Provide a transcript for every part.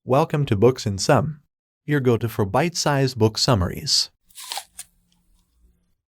Welcome to Books in Sum, your go-to for bite-sized book summaries.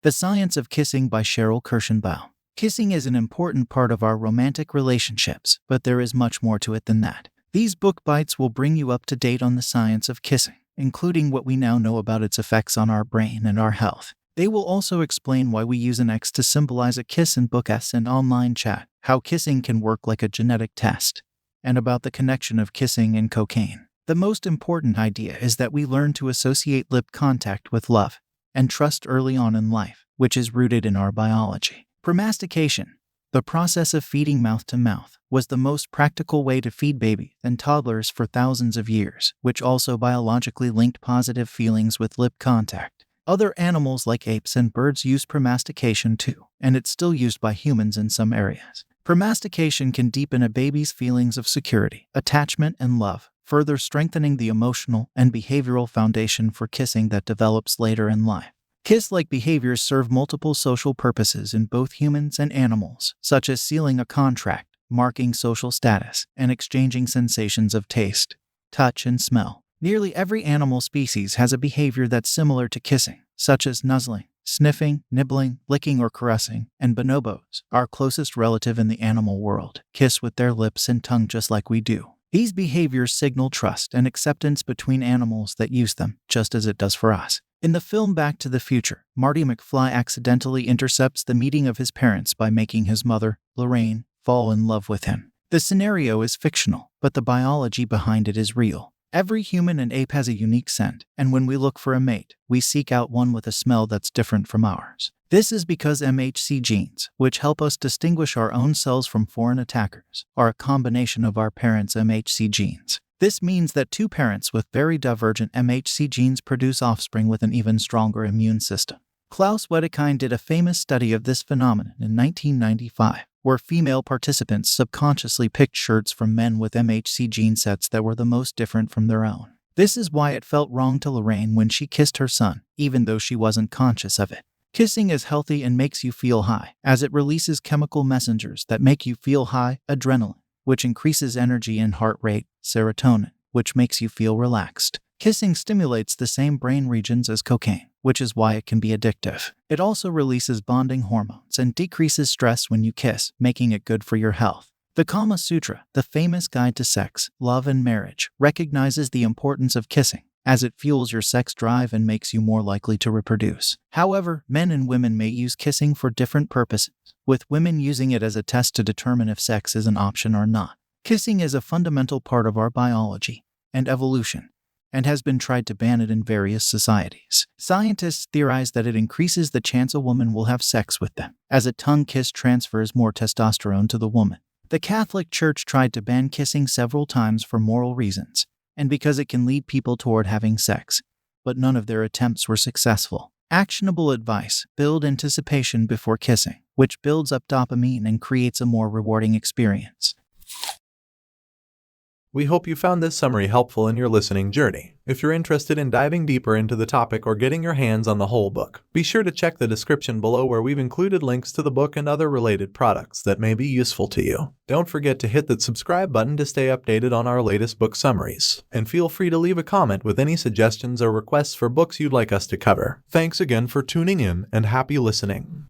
The Science of Kissing by Sheril Kirshenbaum. Kissing is an important part of our romantic relationships, but there is much more to it than that. These book bites will bring you up to date on the science of kissing, including what we now know about its effects on our brain and our health. They will also explain why we use an X to symbolize a kiss in Book S and online chat, how kissing can work like a genetic test, and about the connection of kissing and cocaine. The most important idea is that we learn to associate lip contact with love and trust early on in life, which is rooted in our biology. Premastication, the process of feeding mouth to mouth, was the most practical way to feed babies and toddlers for thousands of years, which also biologically linked positive feelings with lip contact. Other animals like apes and birds use premastication too, and it's still used by humans in some areas. Premastication can deepen a baby's feelings of security, attachment, and love, further strengthening the emotional and behavioral foundation for kissing that develops later in life. Kiss-like behaviors serve multiple social purposes in both humans and animals, such as sealing a contract, marking social status, and exchanging sensations of taste, touch, and smell. Nearly every animal species has a behavior that's similar to kissing, such as nuzzling, sniffing, nibbling, licking, or caressing, and bonobos, our closest relative in the animal world, kiss with their lips and tongue just like we do. These behaviors signal trust and acceptance between animals that use them, just as it does for us. In the film Back to the Future, Marty McFly accidentally intercepts the meeting of his parents by making his mother, Lorraine, fall in love with him. The scenario is fictional, but the biology behind it is real. Every human and ape has a unique scent, and when we look for a mate, we seek out one with a smell that's different from ours. This is because MHC genes, which help us distinguish our own cells from foreign attackers, are a combination of our parents' MHC genes. This means that two parents with very divergent MHC genes produce offspring with an even stronger immune system. Klaus Wedekind did a famous study of this phenomenon in 1995, where female participants subconsciously picked shirts from men with MHC gene sets that were the most different from their own. This is why it felt wrong to Lorraine when she kissed her son, even though she wasn't conscious of it. Kissing is healthy and makes you feel high, as it releases chemical messengers that make you feel high, adrenaline, which increases energy and heart rate, serotonin, which makes you feel relaxed. Kissing stimulates the same brain regions as cocaine, which is why it can be addictive. It also releases bonding hormones and decreases stress when you kiss, making it good for your health. The Kama Sutra, the famous guide to sex, love, and marriage, recognizes the importance of kissing, as it fuels your sex drive and makes you more likely to reproduce. However, men and women may use kissing for different purposes, with women using it as a test to determine if sex is an option or not. Kissing is a fundamental part of our biology and evolution, and has been tried to ban it in various societies. Scientists theorize that it increases the chance a woman will have sex with them, as a tongue kiss transfers more testosterone to the woman. The Catholic Church tried to ban kissing several times for moral reasons, and because it can lead people toward having sex, but none of their attempts were successful. Actionable advice: build anticipation before kissing, which builds up dopamine and creates a more rewarding experience. We hope you found this summary helpful in your listening journey. If you're interested in diving deeper into the topic or getting your hands on the whole book, be sure to check the description below where we've included links to the book and other related products that may be useful to you. Don't forget to hit that subscribe button to stay updated on our latest book summaries, and feel free to leave a comment with any suggestions or requests for books you'd like us to cover. Thanks again for tuning in, and happy listening.